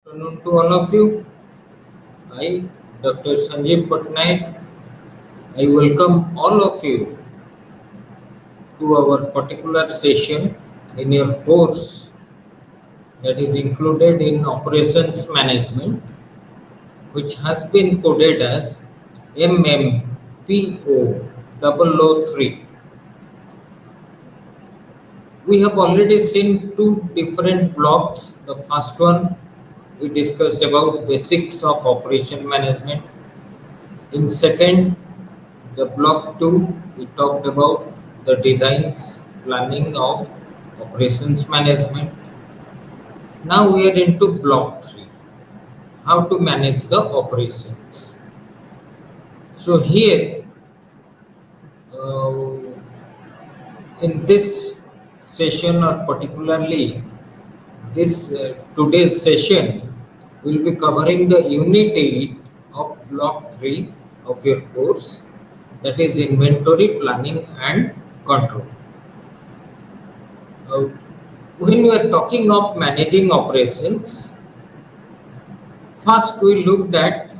Afternoon to all of you. I, Dr. Sanjib Pattnaik, I welcome all of you to our particular session in your course that is included in Operations Management, which has been coded as MMPO 003. We have already seen two different blocks. The first one we discussed about basics of operation management. In second, the block 2, we talked about the designs, planning of operations management. Now we are into block 3, how to manage the operations. So here, uh, in this session or particularly this today's session, we'll be covering the unit 8 of block 3 of your course, that is inventory planning and control. Uh, when we are talking of managing operations, first we looked at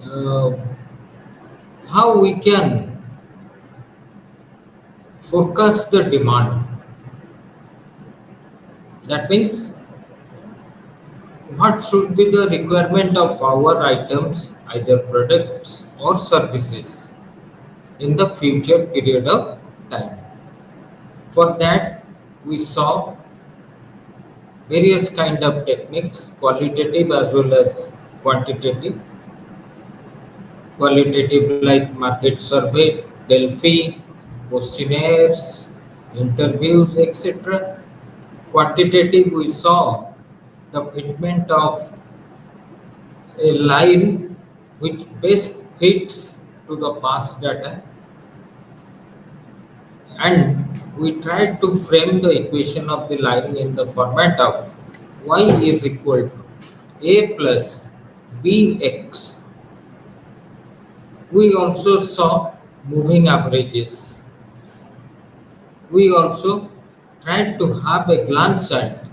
uh, how we can forecast the demand. That means what should be the requirement of our items, either products or services, in the future period of time. For that, we saw various kind of techniques, qualitative as well as quantitative. Qualitative like market survey, Delphi, questionnaires, interviews, etc. Quantitative, we saw the fitment of a line which best fits to the past data, and we tried to frame the equation of the line in the format of y is equal to a plus bx. We also saw moving averages. We also tried to have a glance at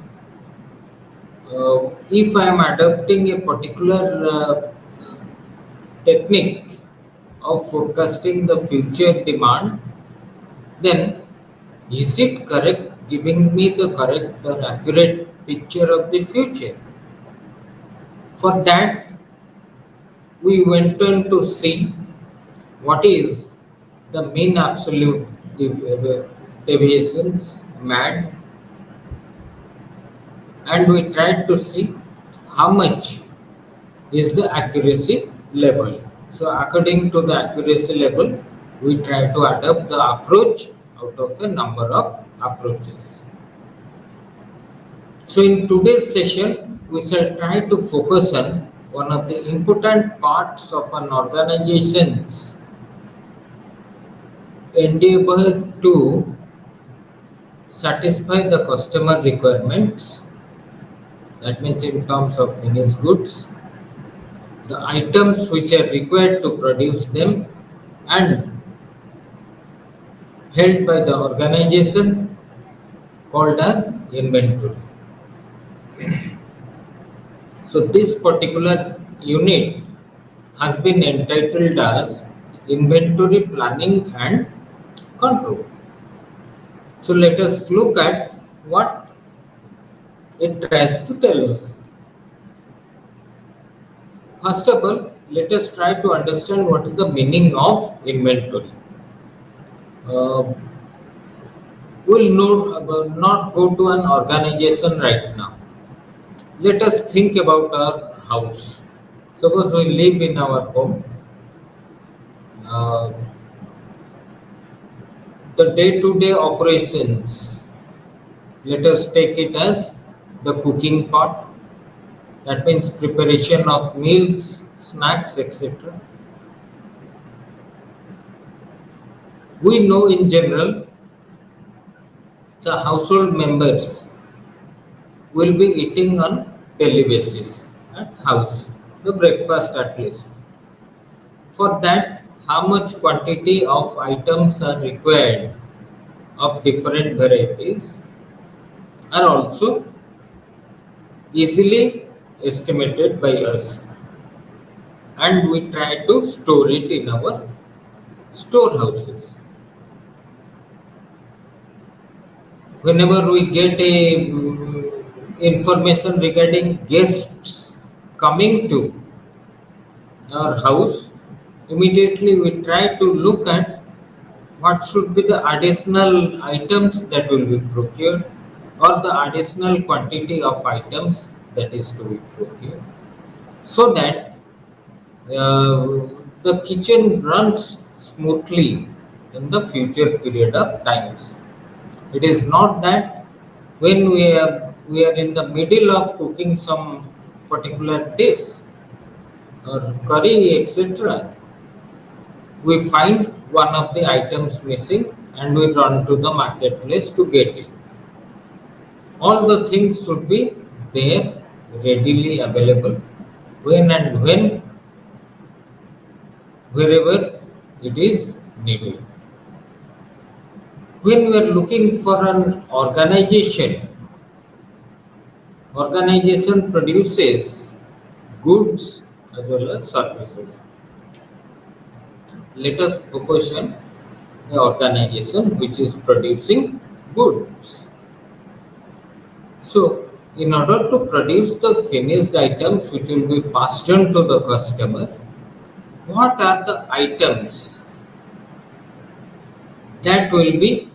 if I am adopting a particular technique of forecasting the future demand, then is it correct giving me the correct or accurate picture of the future? For that, we went on to see what is the mean absolute deviations, MAD, and we tried to see how much is the accuracy level. So according to the accuracy level, we try to adopt the approach out of a number of approaches. So in today's session, we shall try to focus on one of the important parts of an organization's endeavor to satisfy the customer requirements. That means in terms of finished goods, the items which are required to produce them and held by the organization called as inventory. So this particular unit has been entitled as inventory planning and control. So let us look at what it tries to tell us. First of all, let us try to understand what is the meaning of inventory. Uh, we'll not go to an organization right now. Let us think about our house. Suppose we live in our home. Uh, the day-to-day operations, let us take it as the cooking part. That means preparation of meals, snacks, etc. We know in general the household members will be eating on daily basis at house, the breakfast at least. For that, how much quantity of items are required of different varieties are also easily estimated by us, and we try to store it in our storehouses. Whenever we get a information regarding guests coming to our house, immediately we try to look at what should be the additional items that will be procured, or the additional quantity of items that is to be procured, so that the kitchen runs smoothly in the future period of times. It is not that when we are in the middle of cooking some particular dish or curry, etc., we find one of the items missing and we run to the marketplace to get it. All the things should be there, readily available, when and wherever it is needed. When we are looking for an organization produces goods as well as services. Let us focus on the organization which is producing goods. So, in order to produce the finished items which will be passed on to the customer, what are the items that will be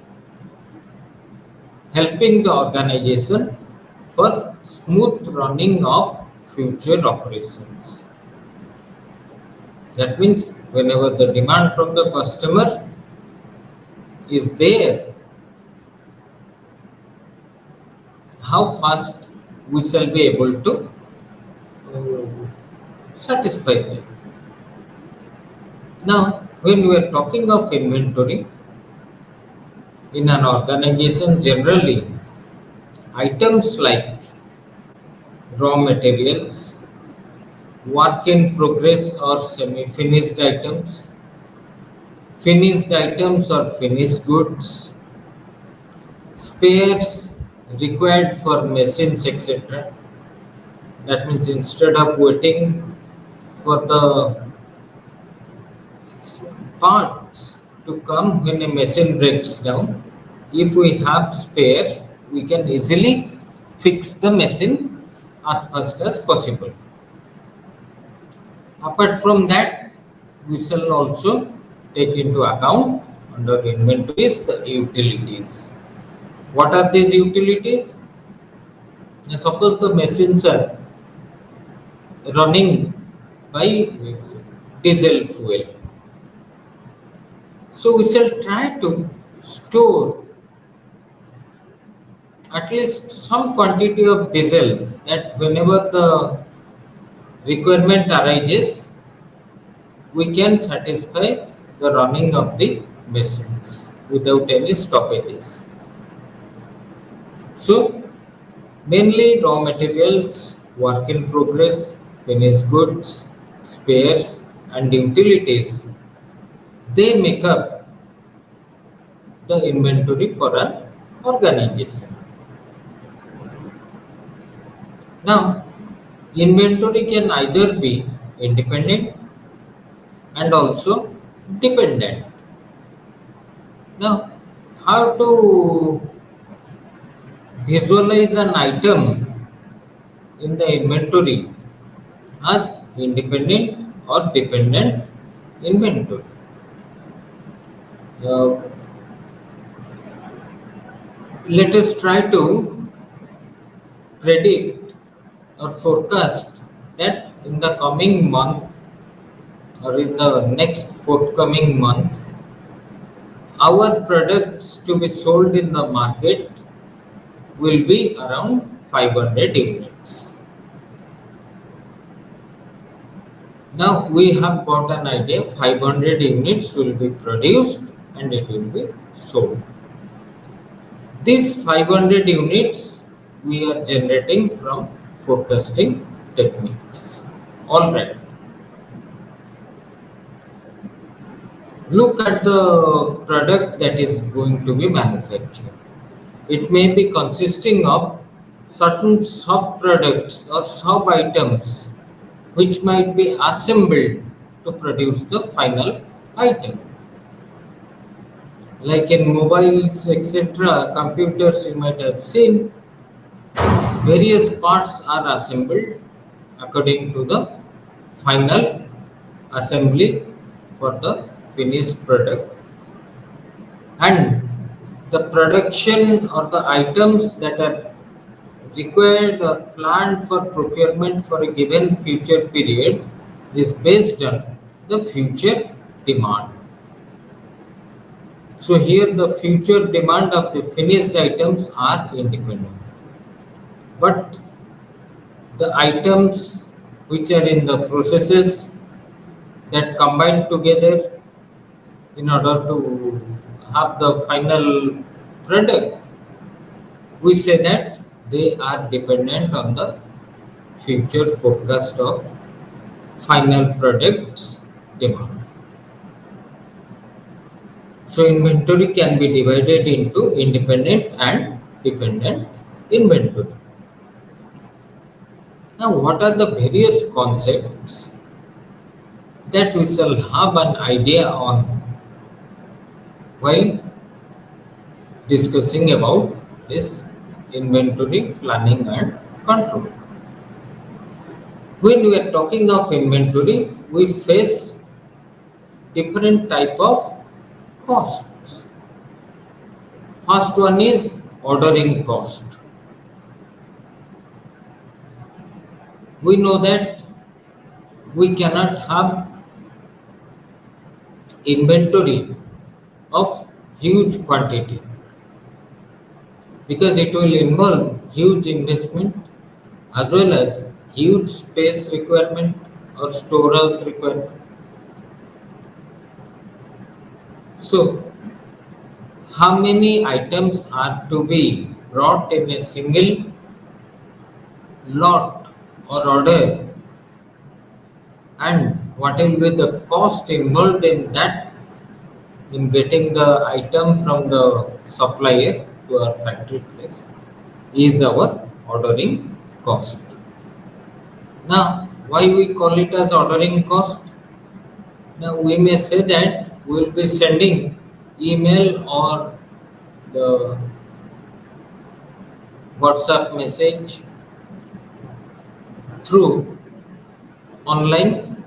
helping the organization for smooth running of future operations? That means whenever the demand from the customer is there, how fast we shall be able to satisfy them. Now, when we are talking of inventory, in an organization generally, items like raw materials, work in progress or semi-finished items, finished items or finished goods, spares required for machines, etc. That means instead of waiting for the parts to come when a machine breaks down, if we have spares, we can easily fix the machine as fast as possible. Apart from that, we shall also take into account under inventories the utilities. What are these utilities? Now, suppose the machines are running by diesel fuel. So we shall try to store at least some quantity of diesel, that whenever the requirement arises, we can satisfy the running of the machines without any stoppages. So mainly raw materials, work in progress, finished goods, spares and utilities, they make up the inventory for an organization. Now, inventory can either be independent and also dependent. Now, how to visualize an item in the inventory as independent or dependent inventory? Uh, Let us try to predict or forecast that in the coming month or in the next forthcoming month, our products to be sold in the market will be around 500 units. Now we have got an idea, 500 units will be produced and it will be sold. These 500 units we are generating from forecasting techniques. Alright. Look at the product that is going to be manufactured. It may be consisting of certain sub products or sub items which might be assembled to produce the final item. Like in mobiles, etc., computers, you might have seen various parts are assembled according to the final assembly for the finished product, and the production or the items that are required or planned for procurement for a given future period is based on the future demand. So here the future demand of the finished items are independent, but the items which are in the processes that combine together in order to have the final product, we say that they are dependent on the future forecast of final products demand. So inventory can be divided into independent and dependent inventory. Now, what are the various concepts that we shall have an idea on while discussing about this inventory planning and control? When we are talking of inventory, we face different type of costs. First one is ordering cost. We know that we cannot have inventory of huge quantity because it will involve huge investment as well as huge space requirement or storage requirement. So, how many items are to be brought in a single lot or order, and what will be the cost involved in that in getting the item from the supplier to our factory place is our ordering cost. Now, why we call it as ordering cost? Now, we may say that we will be sending email or the WhatsApp message through online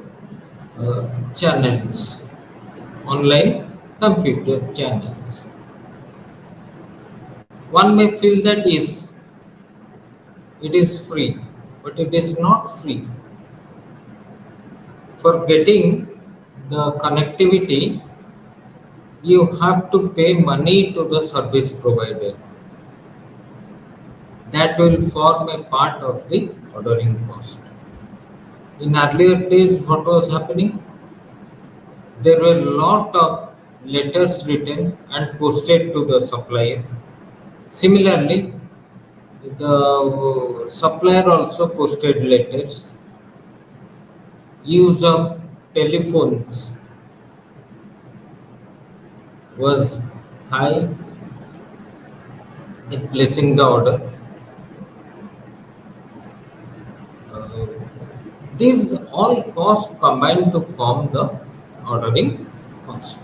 channels, online computer channels. One may feel that it is free, but it is not free. For getting the connectivity, you have to pay money to the service provider. That will form a part of the ordering cost. In earlier days, what was happening? There were a lot of letters written and posted to the supplier. Similarly, the supplier also posted letters. Use of telephones was high in placing the order. These all costs combine to form the ordering cost.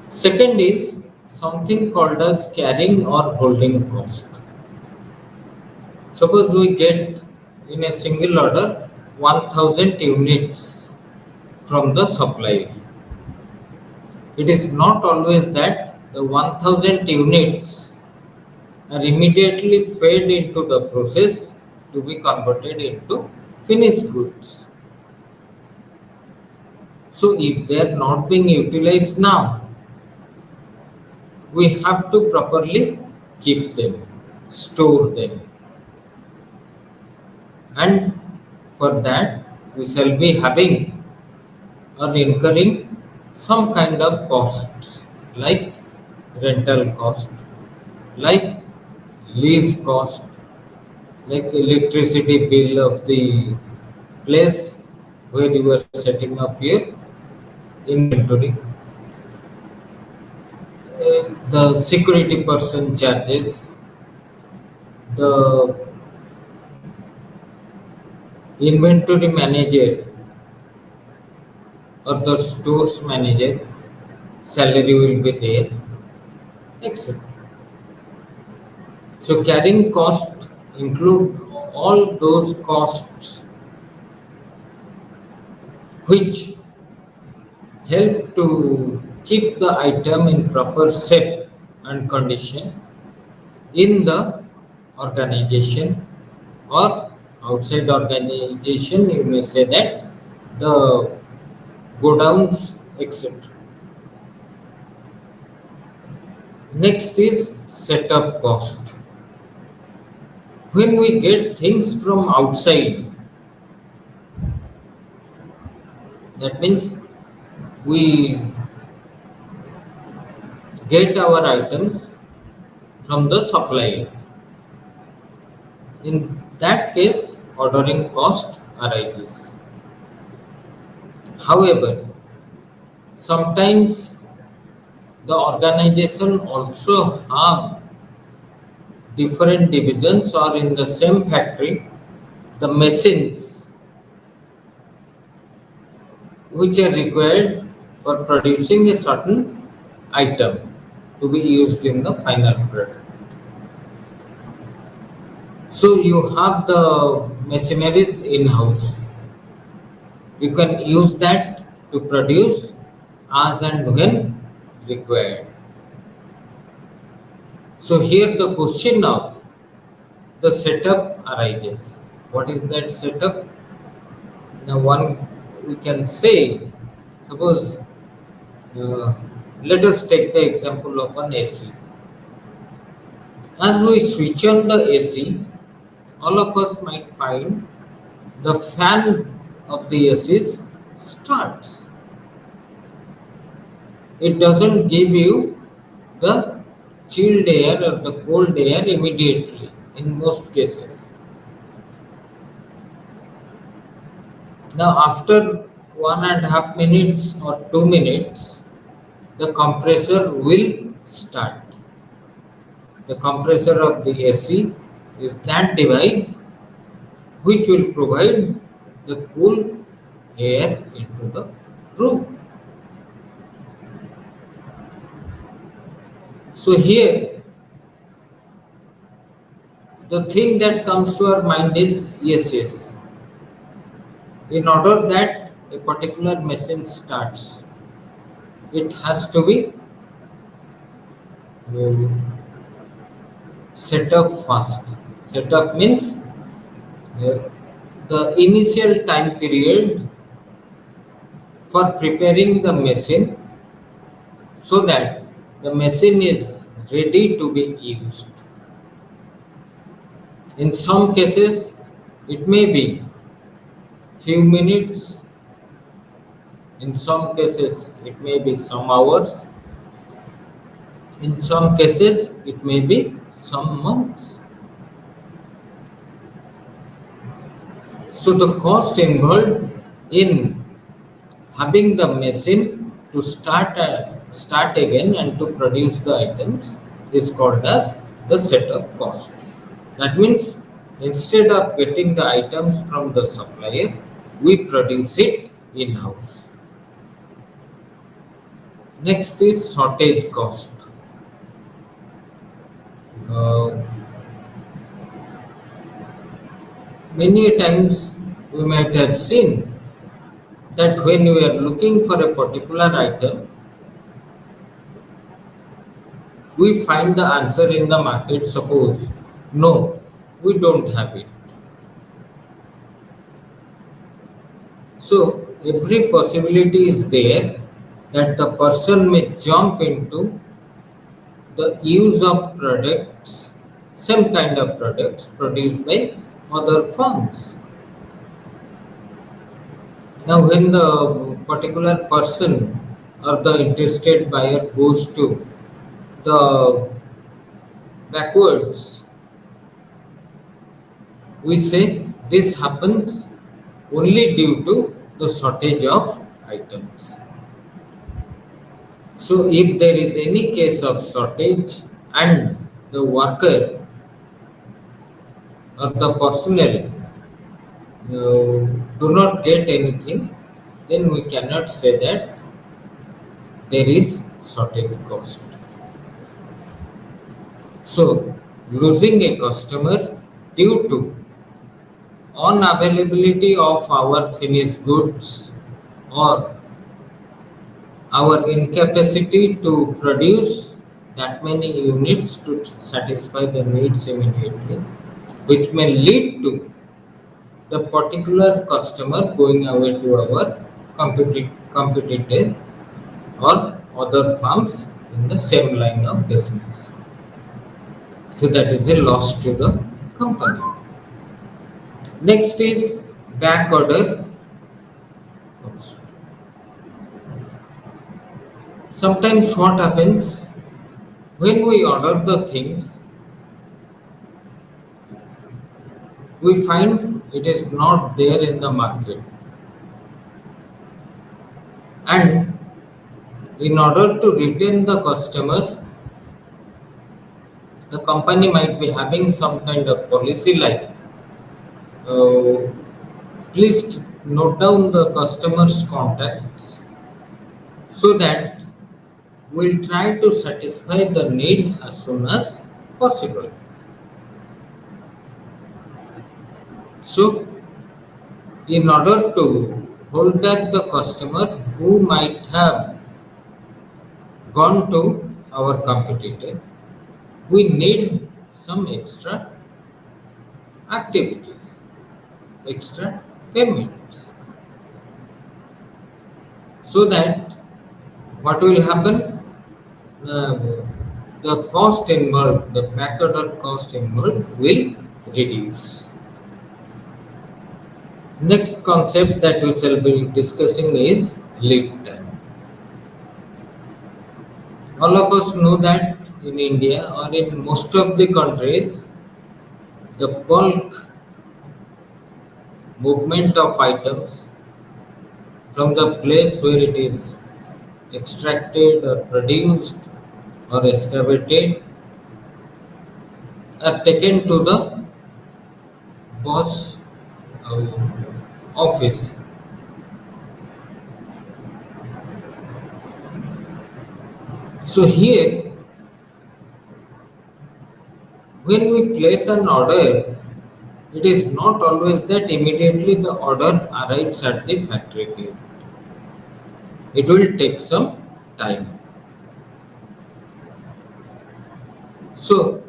Second is something called as carrying or holding cost. Suppose we get in a single order 1000 units from the supplier. It is not always that the 1000 units are immediately fed into the process to be converted into finished goods. So if they are not being utilized now, we have to properly keep them, store them, and for that we shall be having or incurring some kind of costs like rental cost, like lease cost, like electricity bill of the place where you are setting up your inventory, the security person charges, the inventory manager or the stores manager salary will be there, etc. So carrying cost include all those costs which help to keep the item in proper shape and condition in the organization or outside organization. You may say that the godowns, etc. Next is setup cost. When we get things from outside, that means we get our items from the supplier. In that case, ordering cost arises. However, sometimes the organization also have different divisions, or in the same factory the machines which are required for producing a certain item to be used in the final product. So you have the machineries in house. You can use that to produce as and when required. So here the question of the setup arises. What is that setup? Now one, we can say, suppose uh, let us take the example of an AC. As we switch on the AC, all of us might find the fan of the AC starts. It doesn't give you the chilled air or the cold air immediately in most cases. Now after 1.5 minutes or 2 minutes, the compressor will start. The compressor of the AC is that device which will provide the cool air into the room. So here the thing that comes to our mind is yes. In order that a particular machine starts, it has to be uh, set up fast. Set up means uh, the initial time period for preparing the machine so that the machine is ready to be used. In some cases, it may be few minutes. In some cases, it may be some hours. In some cases, it may be some months. So the cost involved in having the machine to start again and to produce the items is called as the setup cost. That means instead of getting the items from the supplier, we produce it in house. Next is shortage cost. Uh, Many times we might have seen that when we are looking for a particular item, we find the answer in the market. Suppose, no, we don't have it. So every possibility is there that the person may jump into the use of products, some kind of products produced by other firms. Now, when the particular person or the interested buyer goes to the backwards, we say this happens only due to the shortage of items. So, if there is any case of shortage and the worker or the personnel do not get anything, then we cannot say that there is shortage cost. So, losing a customer due to unavailability of our finished goods or our incapacity to produce that many units to satisfy the needs immediately, which may lead to the particular customer going away to our competitor or other firms in the same line of business. So that is a loss to the company. Next is back order cost. Sometimes what happens when we order the things, we find it is not there in the market, and in order to retain the customer, the company might be having some kind of policy like uh, please note down the customer's contacts so that we'll try to satisfy the need as soon as possible. So, in order to hold back the customer who might have gone to our competitor, we need some extra activities, extra payments, so that what will happen? Uh, the cost involved, the back order cost involved will reduce. Next concept that we shall be discussing is lead time. All of us know that in India or in most of the countries, the bulk movement of items from the place where it is extracted or produced or excavated are taken to the boss office. So here, when we place an order, it is not always that immediately the order arrives at the factory gate. It will take some time. So,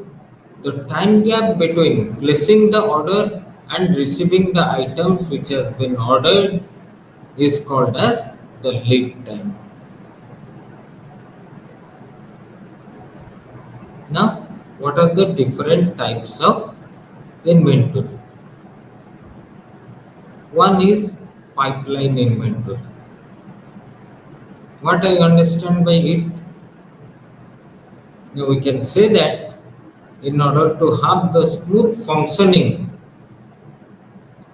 the time gap between placing the order and receiving the items which has been ordered is called as the lead time. Now, what are the different types of inventory? One is pipeline inventory. What I understand by it, now we can say that in order to have the smooth functioning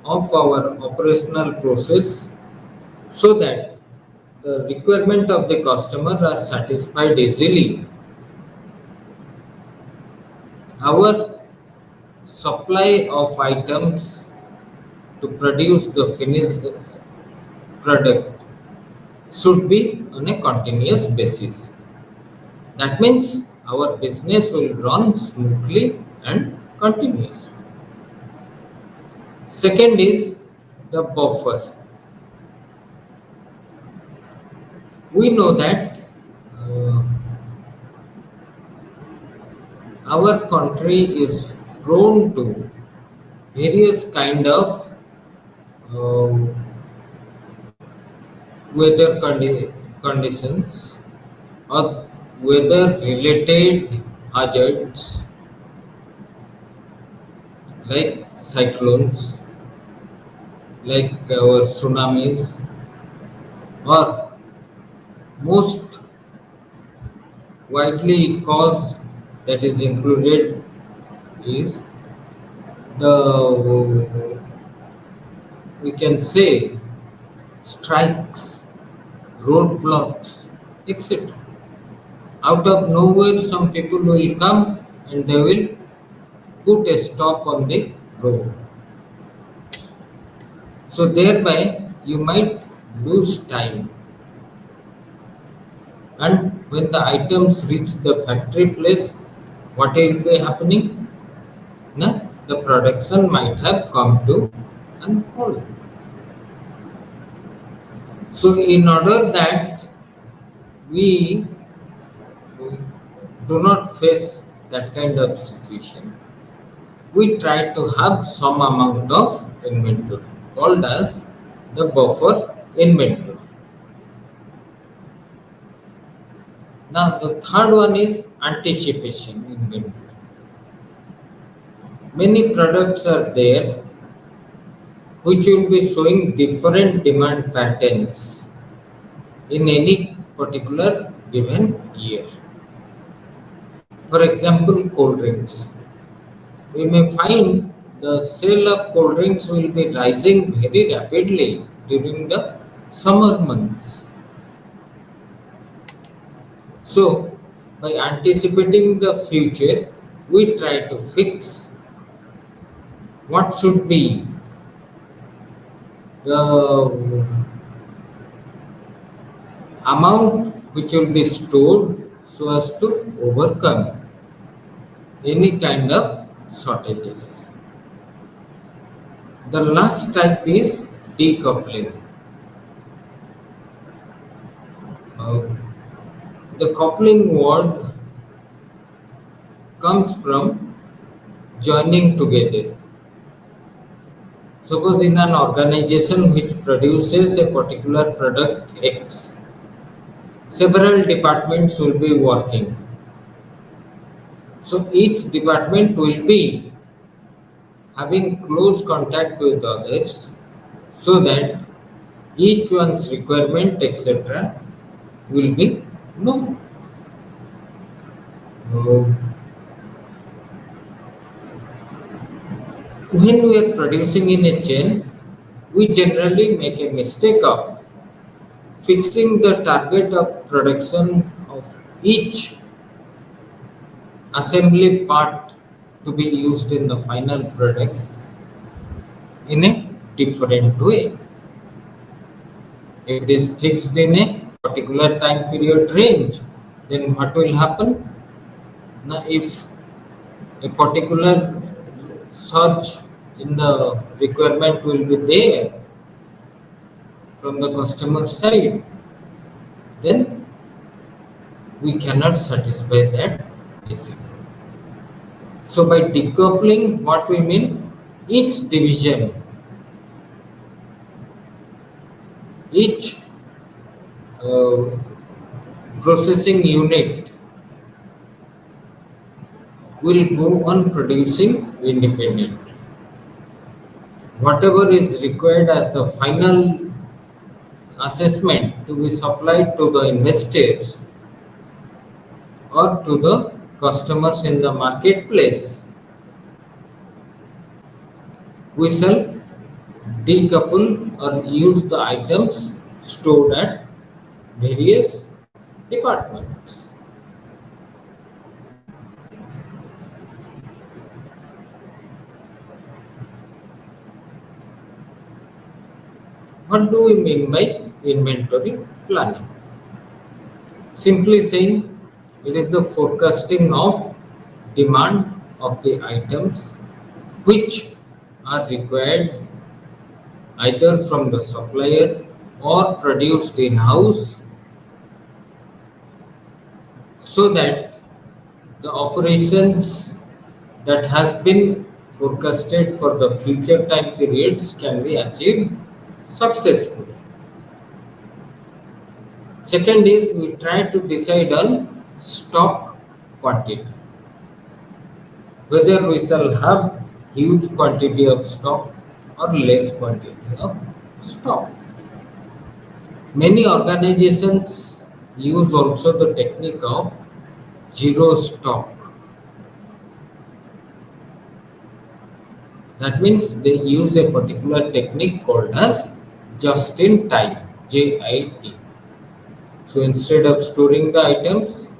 of our operational process so that the requirement of the customer are satisfied easily, our supply of items to produce the finished product should be on a continuous basis. That means our business will run smoothly and continuously. Second is the buffer. We know that uh, our country is prone to various kind of uh, conditions or weather related hazards like cyclones, like our tsunamis, or most widely caused that is included is the, we can say, strikes, roadblocks, etc. Out of nowhere, some people will come and they will put a stop on the grow. So thereby you might lose time, and when the items reach the factory place, what will be happening? Na? The production might have come to an halt. So in order that we do not face that kind of situation, we try to have some amount of inventory called as the buffer inventory. Now the third one is anticipation inventory. Many products are there which will be showing different demand patterns in any particular given year. For example, cold drinks. We may find the sale of cold drinks will be rising very rapidly during the summer months. So, by anticipating the future, we try to fix what should be the amount which will be stored so as to overcome any kind of shortages. The last type is decoupling. Uh, the coupling word comes from joining together. Suppose in an organization which produces a particular product X, several departments will be working. So each department will be having close contact with others so that each one's requirement etc. will be known. Uh, when we are producing in a chain, we generally make a mistake of fixing the target of production of each assembly part to be used in the final product in a different way. If it is fixed in a particular time period range, then what will happen? Now, if a particular surge in the requirement will be there from the customer side, then we cannot satisfy that easily. So by decoupling, what we mean, each division, each uh, processing unit will go on producing independently. Whatever is required as the final assessment to be supplied to the investors or to the customers in the marketplace, we shall decouple or use the items stored at various departments. What do we mean by inventory planning? Simply saying, it is the forecasting of demand of the items which are required either from the supplier or produced in-house, so that the operations that has been forecasted for the future time periods can be achieved successfully. Second is, we try to decide on stock quantity, whether we shall have huge quantity of stock or less quantity of stock. Many organizations use also the technique of zero stock. That means they use a particular technique called as just in time, JIT. So instead of storing the items,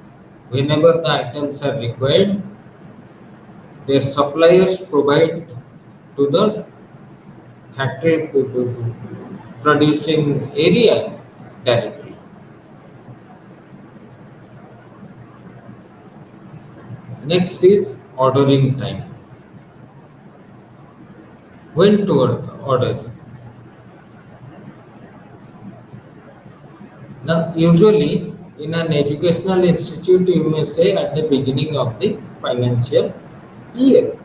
whenever the items are required, their suppliers provide to the factory producing area directly. Next is ordering time. When to order. Now, usually in an educational institute, you may say at the beginning of the financial year.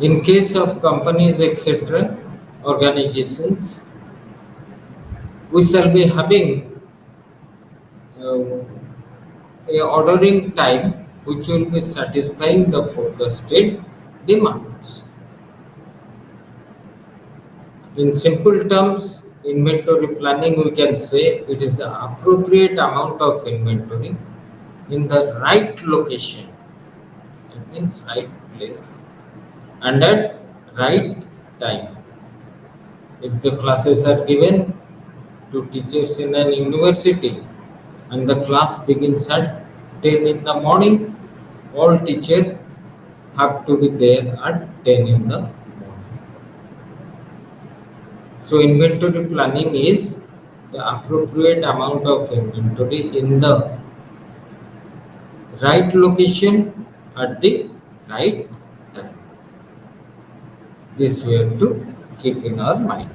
In case of companies, etc., organizations, we shall be having uh, a ordering time which will be satisfying the forecasted demands. In simple terms, inventory planning we can say it is the appropriate amount of inventory in the right location. It means right place and at right time. If the classes are given to teachers in an university and the class begins at 10 in the morning, all teachers have to be there at 10 in the morning. So inventory planning is the appropriate amount of inventory in the right location at the right time. This we have to keep in our mind.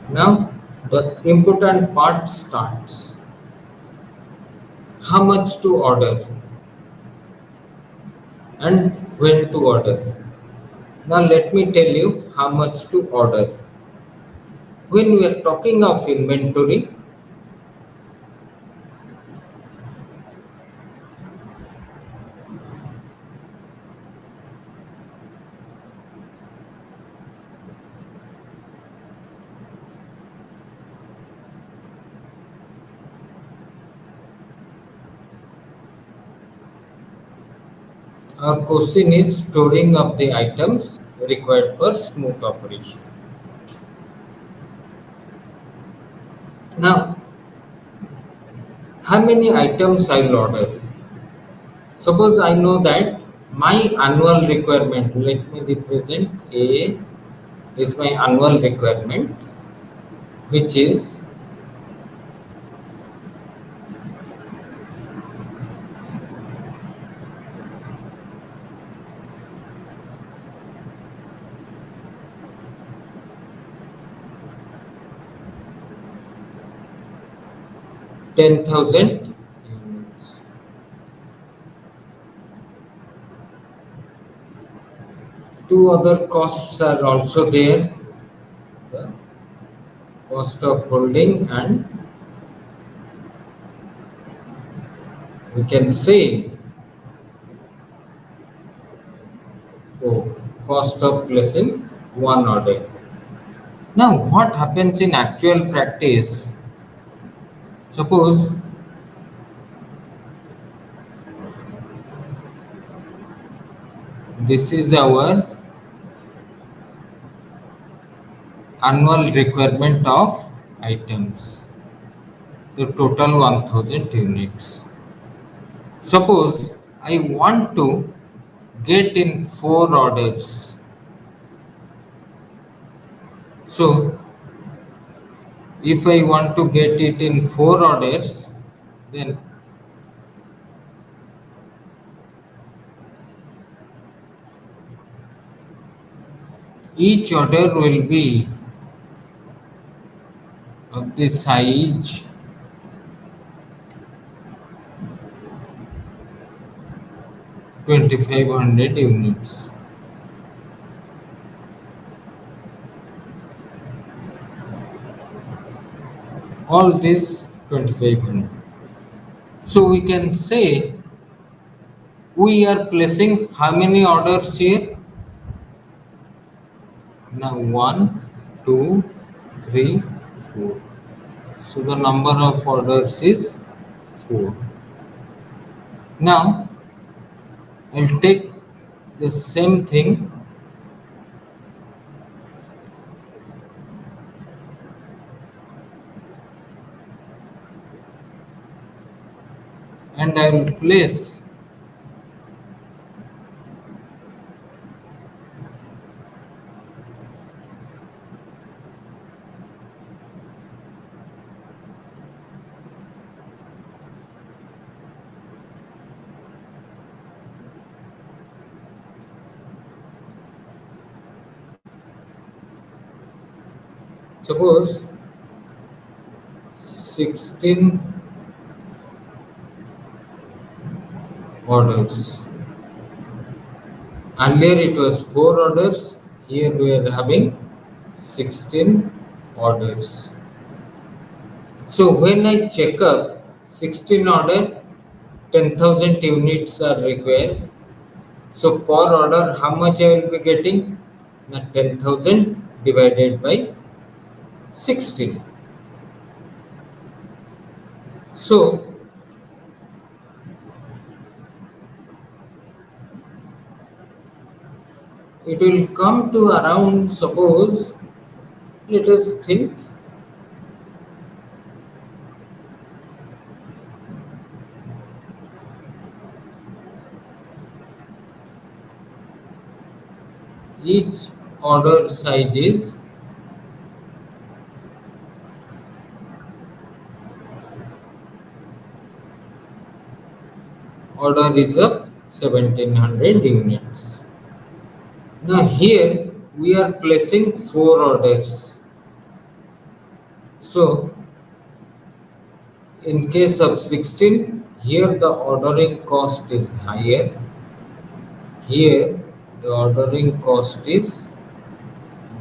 Now the important part starts. How much to order and when to order. Now let me tell you how much to order. When we are talking of inventory, our question is storing of the items required for smooth operation. Now, how many items I will order? Suppose I know that my annual requirement, let me represent A is my annual requirement, which is 10,000 units. Two other costs are also there, the cost of holding and we can say cost of placing one order. Now what happens in actual practice? Suppose this is our annual requirement of items, the total 1000 units. Suppose I want to get in 4 orders. So if I want to get it in 4 orders, then each order will be of the size 2500 units. All this 2500. So we can say we are placing how many orders here? Now 1, 2, 3, 4. So the number of orders is 4. Now I'll take the same thing and I will place Suppose 16 orders. Earlier it was 4 orders, here we are having 16 orders. So when I check up 16 order, 10,000 units are required. So per order, how much I will be getting? Now 10,000 divided by 16. So it will come to around, suppose, let us think, each order size is of 1700 units. Now here we are placing 4 orders. So in case of 16, here the ordering cost is higher. Here the ordering cost is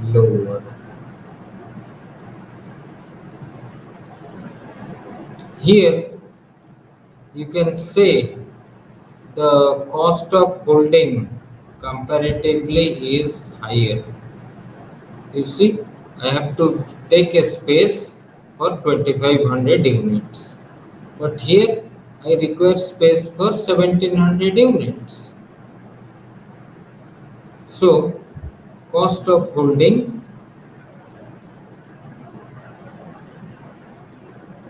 lower. Here you can say the cost of holding comparatively is higher. You see, I have to take a space for 2500 units. But here I require space for 1700 units. So cost of holding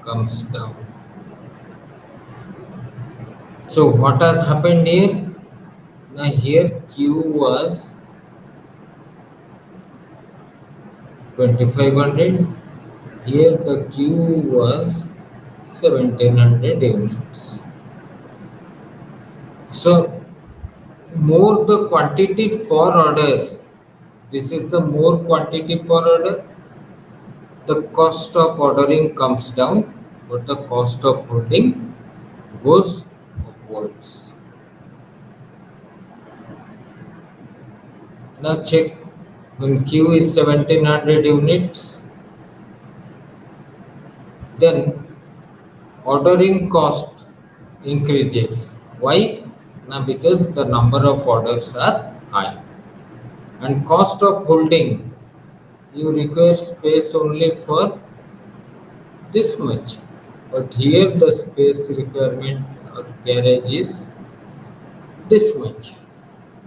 comes down. So what has happened here? Now here Q was 2500. Here the Q was 1700 units. So more the quantity per order, this is the more quantity per order, the cost of ordering comes down, but the cost of holding goes upwards. Now check, when Q is 1700 units, then ordering cost increases. Why? Now because the number of orders are high. And cost of holding, you require space only for this much. But here the space requirement or garage is this much.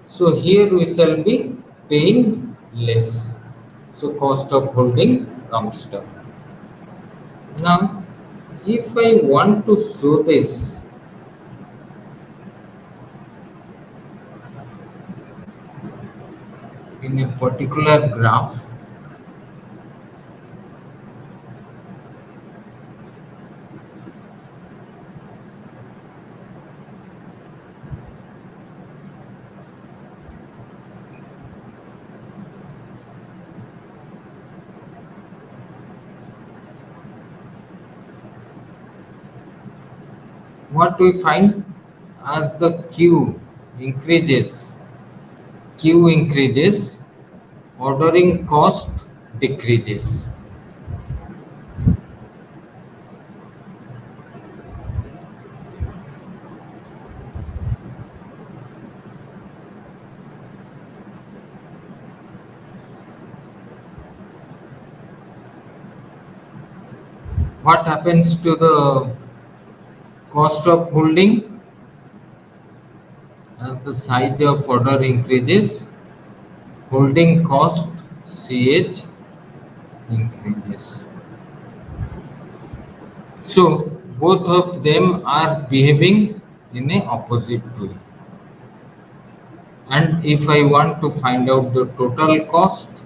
So here we shall be paying less. So cost of holding comes down. Now, if I want to show this in a particular graph, what we find, as the Q increases, ordering cost decreases. What happens to the cost of holding? As the size of order increases, holding cost CH increases. So both of them are behaving in a opposite way. And if I want to find out the total cost,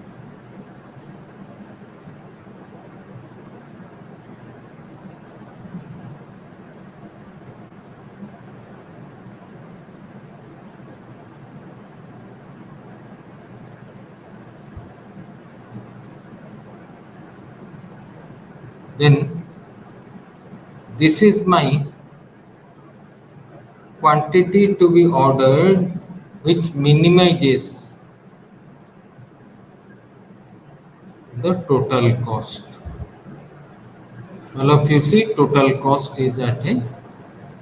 Then this is my quantity to be ordered, which minimizes the total cost. All of you see, total cost is at a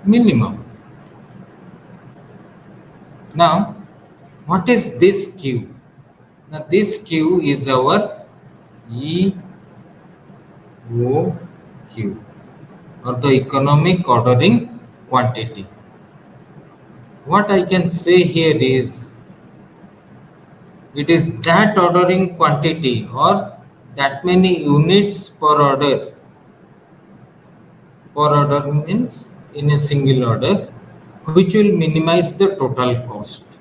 minimum. Now, what is this Q? Now, this Q is our EOQ, or the economic ordering quantity. What I can say here is, it is that ordering quantity or that many units per order means in a single order, which will minimize the total cost.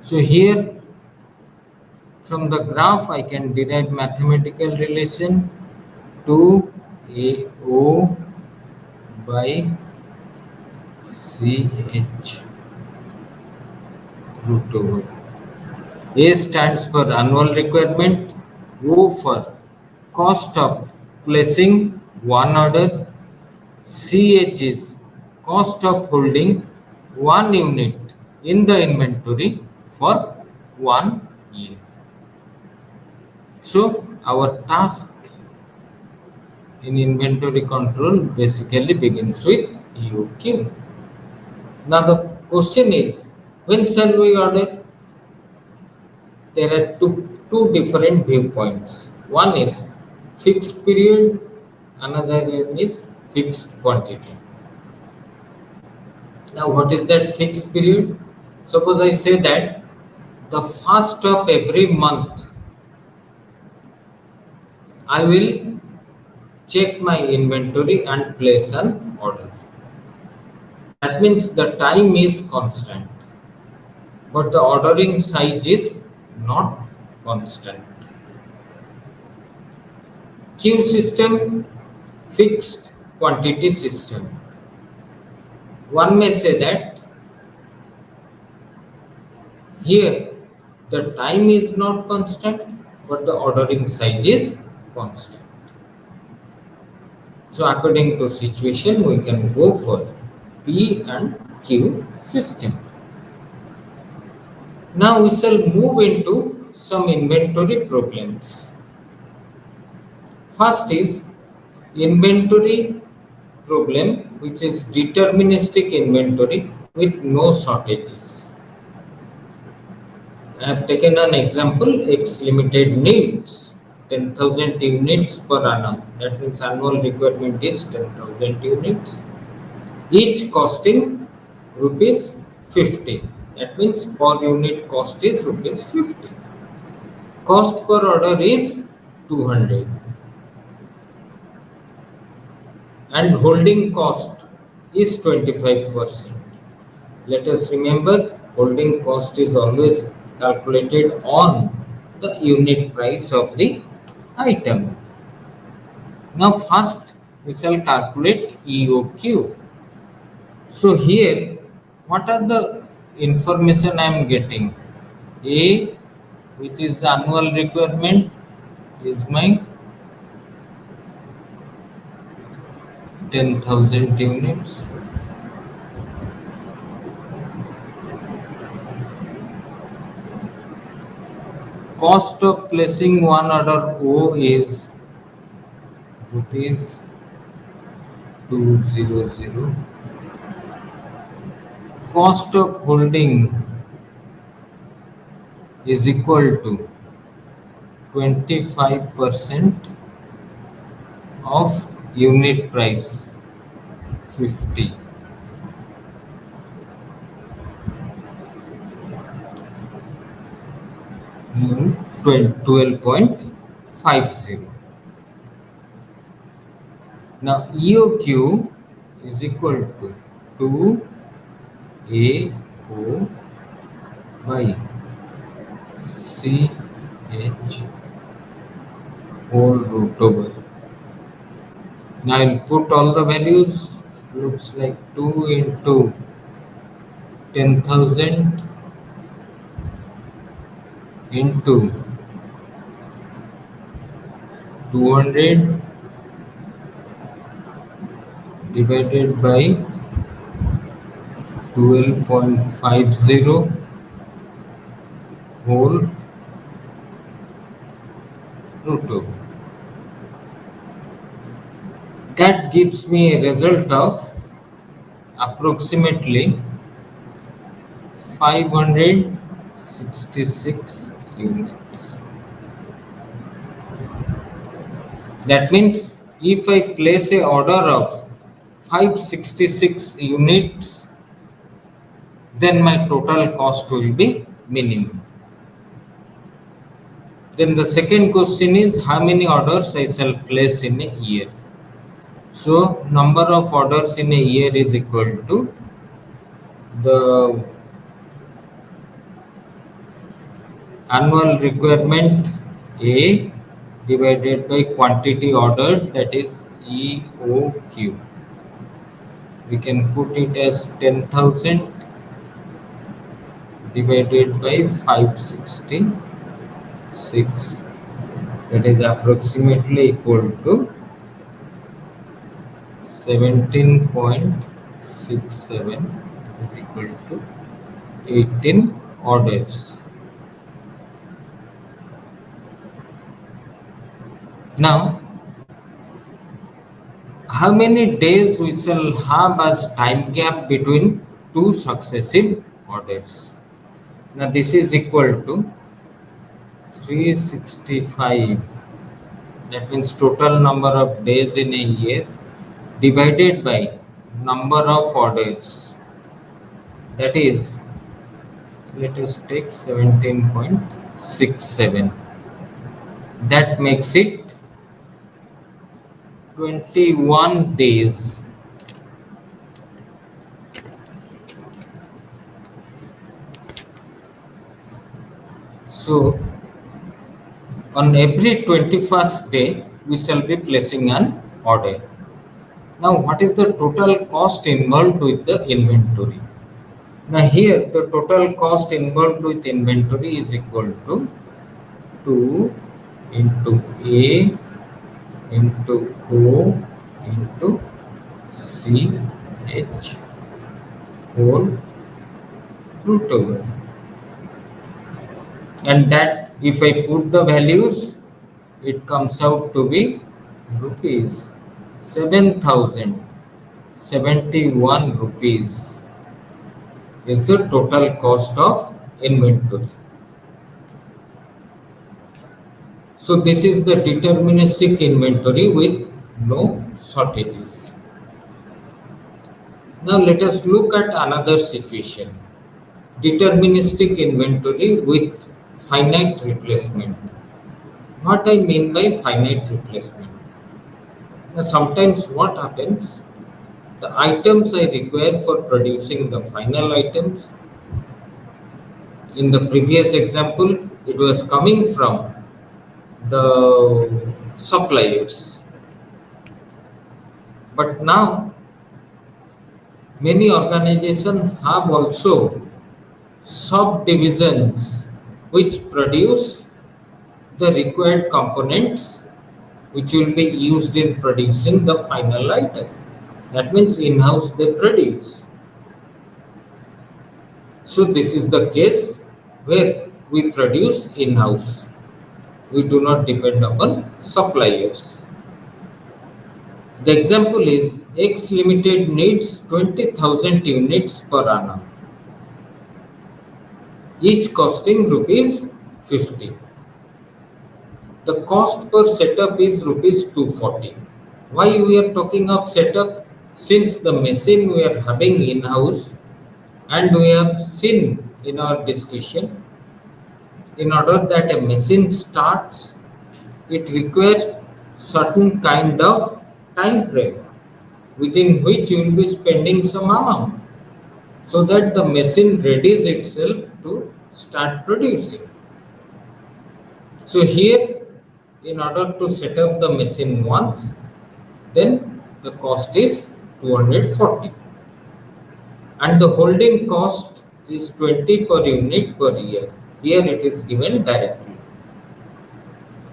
So here from the graph I can derive mathematical relation 2AO by CH root over. A stands for annual requirement, O for cost of placing one order, CH is cost of holding one unit in the inventory for 1 year. So our task in inventory control basically begins with EOQ. Now the question is, when shall we order? There are two different viewpoints. One is fixed period, another one is fixed quantity. Now what is that fixed period? Suppose I say that the first of every month I will check my inventory and place an order. That means the time is constant, but the ordering size is not constant. Q system, fixed quantity system. One may say that here the time is not constant, but the ordering size is constant. So according to situation, we can go for P and Q system. Now we shall move into some inventory problems. First is inventory problem, which is deterministic inventory with no shortages. I have taken an example, X Limited needs 10,000 units per annum. That means annual requirement is 10,000 units. Each costing rupees 50. That means per unit cost is rupees 50. Cost per order is 200. And holding cost is 25%. Let us remember, holding cost is always calculated on the unit price of the item. Now first we shall calculate EOQ. So here what are the information I am getting? A, which is annual requirement, is my 10,000 units. Cost of placing one order O is rupees 200. Cost of holding is equal to 25% of unit price 50. Hmm, 12.50. Now EOQ is equal to 2AO by CH whole root over. Now I'll put all the values. It looks like 2 into 10,000 into 200 divided by 12.50 whole root over. That gives me a result of approximately 566 units. That means if I place a order of 566 units, then my total cost will be minimum. Then the second question is how many orders I shall place in a year. So number of orders in a year is equal to the annual requirement A divided by quantity ordered, that is EOQ. We can put it as 10,000 divided by 566, that is approximately equal to 17.67 equal to 18 orders. Now, how many days we shall have as time gap between two successive orders? Now, this is equal to 365. That means total number of days in a year divided by number of orders. That is, let us take 17.67. That makes it 21 days. So, on every 21st day, we shall be placing an order. Now, what is the total cost involved with the inventory? Now, here the total cost involved with inventory is equal to 2 into A into O into CH whole root over. And that if I put the values, it comes out to be rupees 7,071 rupees is the total cost of inventory. So this is the deterministic inventory with no shortages. Now let us look at another situation. Deterministic inventory with finite replacement. What I mean by finite replacement? Now sometimes what happens? The items I require for producing the final items. In the previous example, it was coming from the suppliers. But now, many organizations have also subdivisions which produce the required components which will be used in producing the final item. That means in-house they produce. So this is the case where we produce in-house. We do not depend upon suppliers. The example is X Limited needs 20,000 units per annum, each costing rupees 50. The cost per setup is rupees 240. Why we are talking of setup? Since the machine we are having in-house, and we have seen in our discussion, in order that a machine starts, it requires certain kind of time frame within which you will be spending some amount so that the machine readies itself to start producing. So here, in order to set up the machine once, then the cost is 240 and the holding cost is 20 per unit per year. Here it is given directly.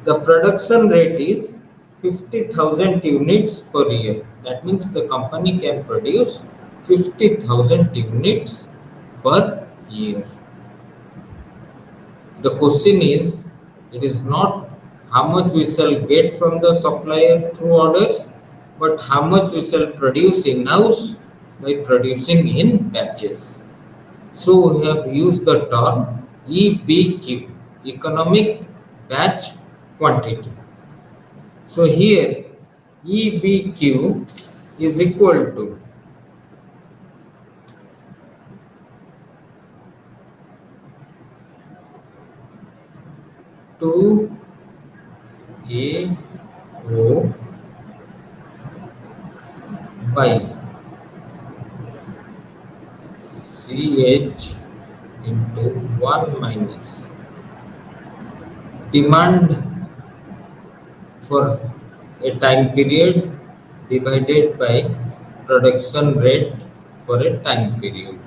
The production rate is 50,000 units per year. That means the company can produce 50,000 units per year. The question is, it is not how much we shall get from the supplier through orders, but how much we shall produce in-house by producing in batches. So we have used the term EBQ, economic batch quantity. So here EBQ is equal to 2AO by CH into 1 minus demand for a time period divided by production rate for a time period,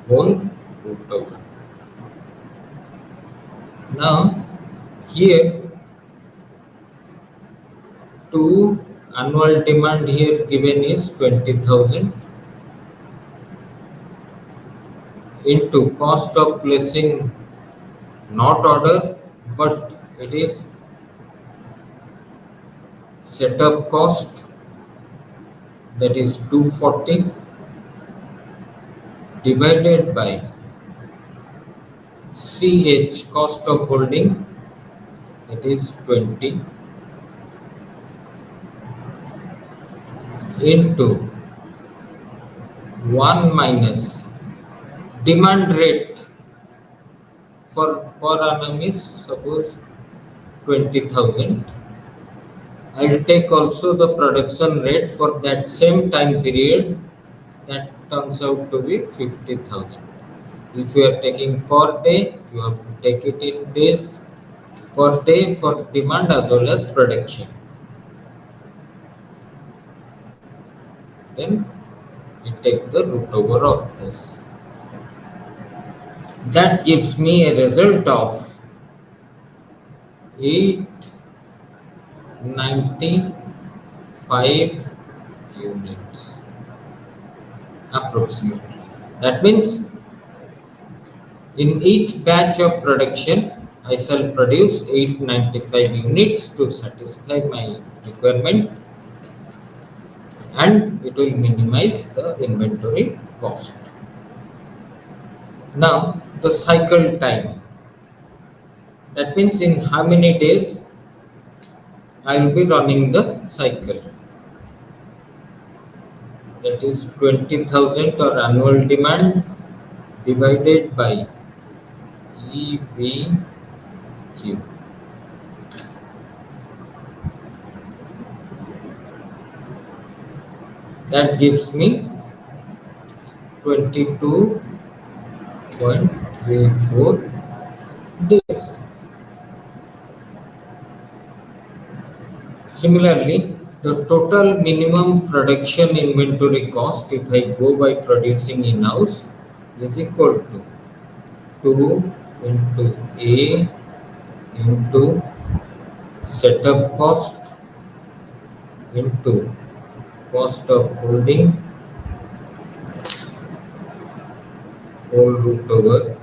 whole root over. Now here to annual demand here given is 20,000 into cost of placing not order but it is setup cost, that is 240 divided by CH, cost of holding, that is 20 into 1 minus demand rate for per annum is suppose 20,000. I will take also the production rate for that same time period, that turns out to be 50,000. If you are taking per day, you have to take it in days per day for demand as well as production. Then we take the root over of this. That gives me a result of 895 units approximately. That means in each batch of production, I shall produce 895 units to satisfy my requirement and it will minimize the inventory cost. Now the cycle time. That means in how many days I will be running the cycle. That is 20,000 or annual demand divided by EBQ. That gives me 22.34 days. Similarly, the total minimum production inventory cost if I go by producing in-house is equal to 2 into A into setup cost into cost of holding whole root over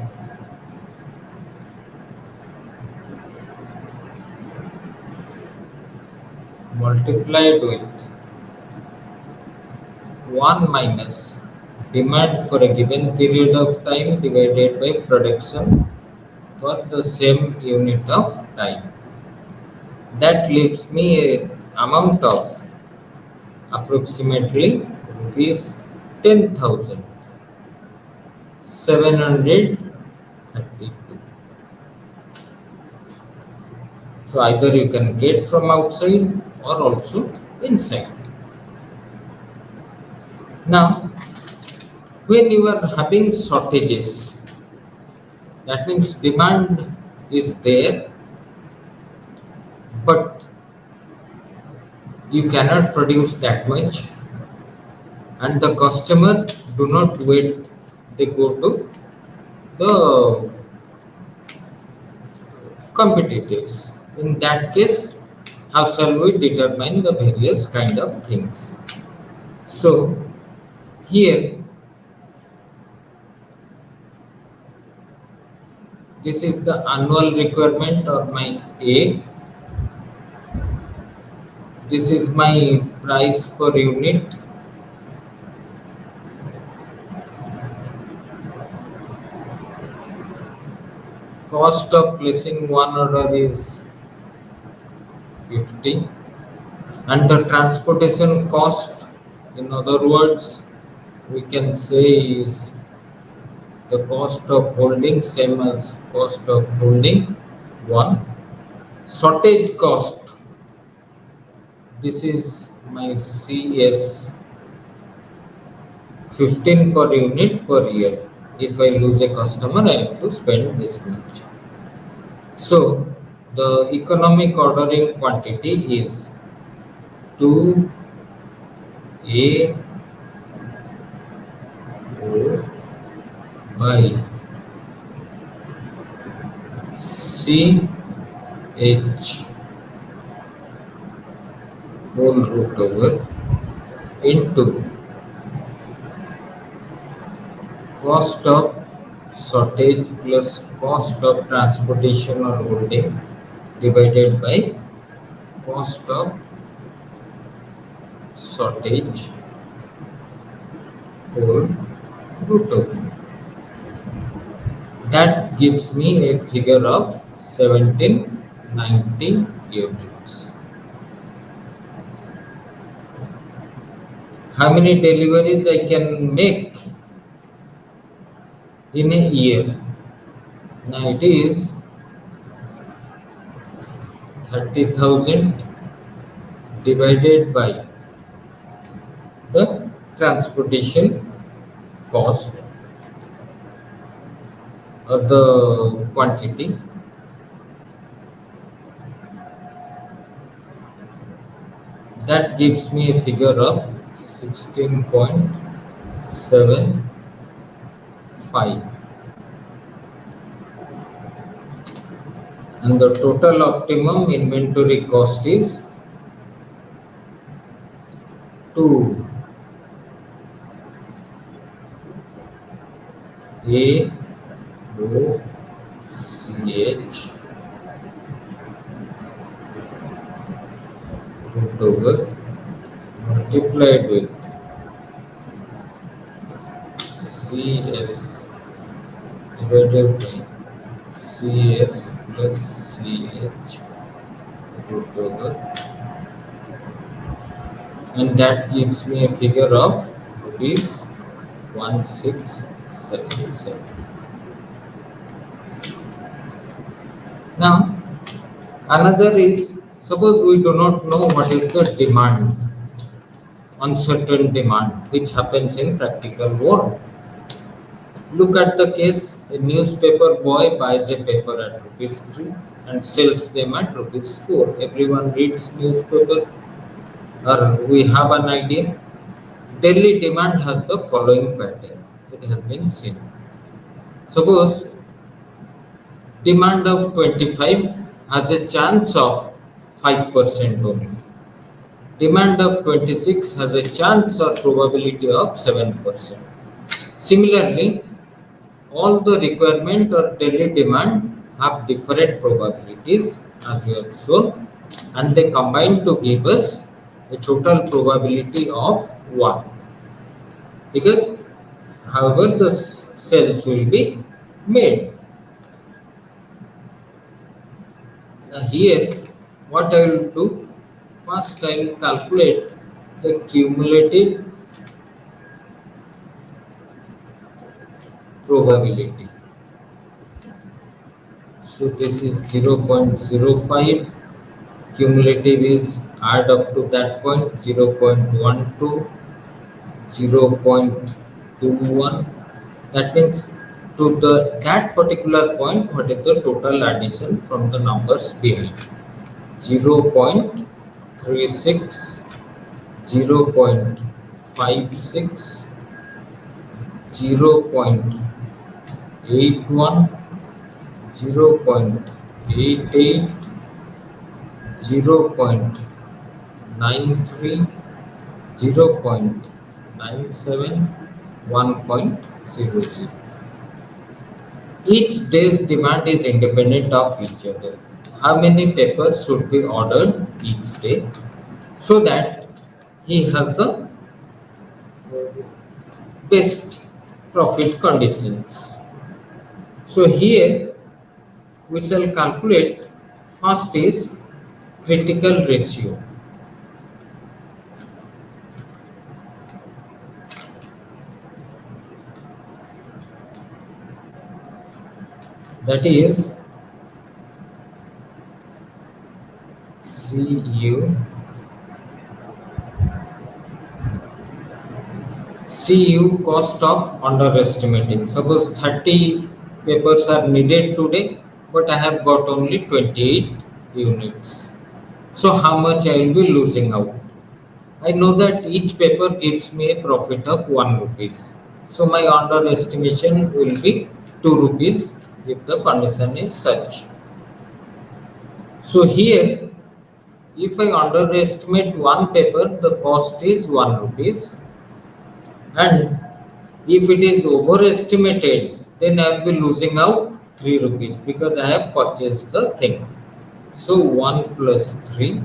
multiplied with 1 minus demand for a given period of time divided by production for the same unit of time. That leaves me an amount of approximately rupees 10,732. So either you can get from outside or also inside. Now, when you are having shortages, that means demand is there, but you cannot produce that much, and the customer do not wait, they go to the competitors. In that case, how shall we determine the various kind of things? So here, this is the annual requirement of my A. This is my price per unit. Cost of placing one order is 50, and the transportation cost, in other words, we can say is the cost of holding, same as cost of holding one. Shortage cost, this is my CS, 15 per unit per year. If I lose a customer, I have to spend this much. So the economic ordering quantity is 2 A O by C H whole root over into cost of shortage plus cost of transportation or holding divided by cost of shortage whole root over. That gives me a figure of 1790 units. How many deliveries I can make in a year? Now it is 30,000 divided by the transportation cost or the quantity. That gives me a figure of 16.75, and the total optimum inventory cost is 2 A O C H root over multiplied with CS divided by CS plus CH root over, and that gives me a figure of rupees 1677. Now another is, suppose we do not know what is the demand, uncertain demand, which happens in practical world. Look at the case, a newspaper boy buys a paper at rupees 3 and sells them at rupees 4. Everyone reads newspaper, or we have an idea. Daily demand has the following pattern. It has been seen. Suppose demand of 25 has a chance of 5% only. Demand of 26 has a chance or probability of 7%. Similarly, all the requirement or daily demand have different probabilities, as we have shown, and they combine to give us a total probability of 1, because however the cells will be made. Now here what I will do, first I will calculate the cumulative probability. So this is 0.05, cumulative is add up to that point 0.12, 0.21. That means to that particular point, what is the total addition from the numbers behind? 0.36, 0.56, 0.81, 0.88, 0.93, 0.97, 1.00. Each day's demand is independent of each other. How many papers should be ordered each day so that he has the best profit conditions? So here we shall calculate. First is critical ratio, that is CU cost of underestimating. Suppose 30 papers are needed today, but I have got only 28 units. So how much I will be losing out? I know that each paper gives me a profit of 1 rupees. So my underestimation will be 2 rupees if the condition is such. So here, if I underestimate one paper, the cost is 1 rupees, and if it is overestimated, then I will be losing out 3 rupees because I have purchased the thing. So 1 plus 3,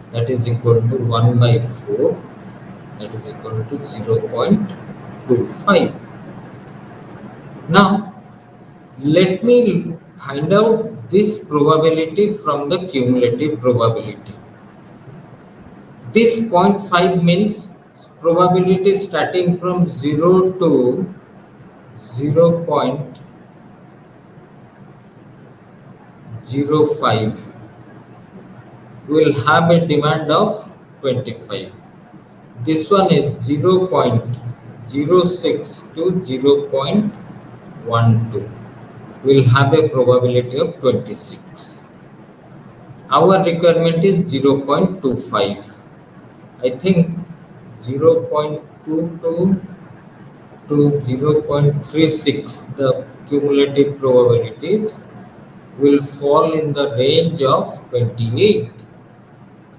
that is equal to 1 by 4, that is equal to 0.25. Now let me find out this probability from the cumulative probability. This 0.5 means probability starting from 0 to 0.05 will have a demand of 25. This one is 0.06 to 0.12 will have a probability of 26. Our requirement is 0.25. I think 0.22 to 0.36, the cumulative probabilities will fall in the range of 28.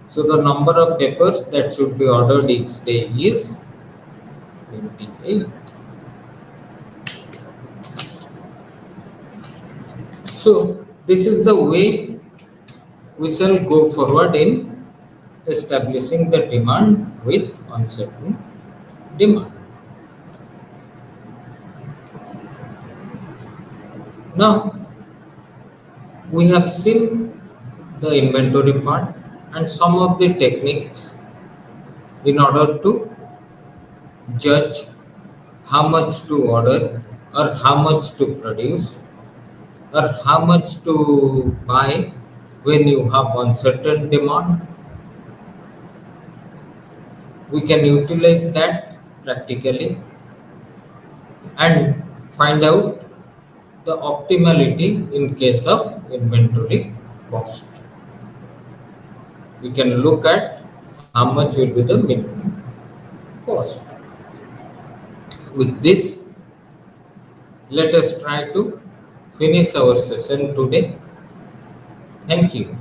So the number of papers that should be ordered each day is 28. So this is the way we shall go forward in establishing the demand with uncertain demand. Now we have seen the inventory part and some of the techniques in order to judge how much to order or how much to produce or how much to buy when you have uncertain demand. We can utilize that practically and find out the optimality in case of inventory cost. We can look at how much will be the minimum cost. With this, let us try to finish our session today. Thank you.